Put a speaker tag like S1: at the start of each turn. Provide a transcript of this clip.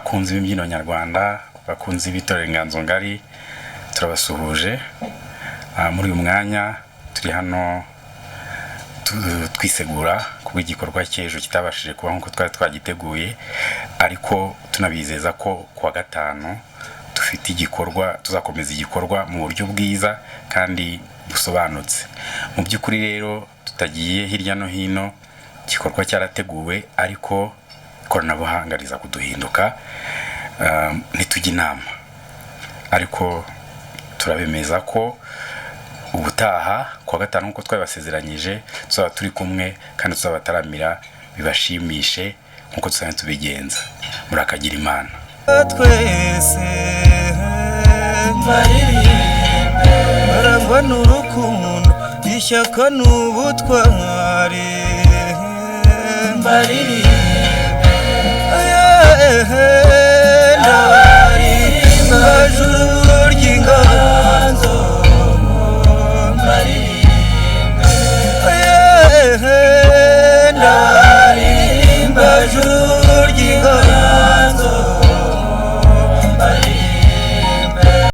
S1: bakunzi b'imbyino nyarwanda, bakunzi b'itorero Inganzo Ngari, turabasuhuje. Muri uyu mwanya turi hano twisegura kuba igikorwa cy'ejo kitabashije kuba nkuko twari twagiteguye, ariko tunabizeza ko kuwa gatanu dufite igikorwa, tuzakomeza igikorwa mu buryo bwiza kandi busobanutse. Mu by'ukuri rero tutagiye hirya no hino, igikorwa cyarateguwe ariko ikoranabuhanga riza kuduhinduka, ntitujya inama, ariko turabemeza ko ubutaha kuwa gatanu nkuko twabasezeranyije tuzaba turi kumwe kandi tuzabataramira bibashimishe nkuko dusanzwe tubigenza. Murakagira Imana.
S2: Twese barangwa n'urukundo, ishyaka n'ubutwari,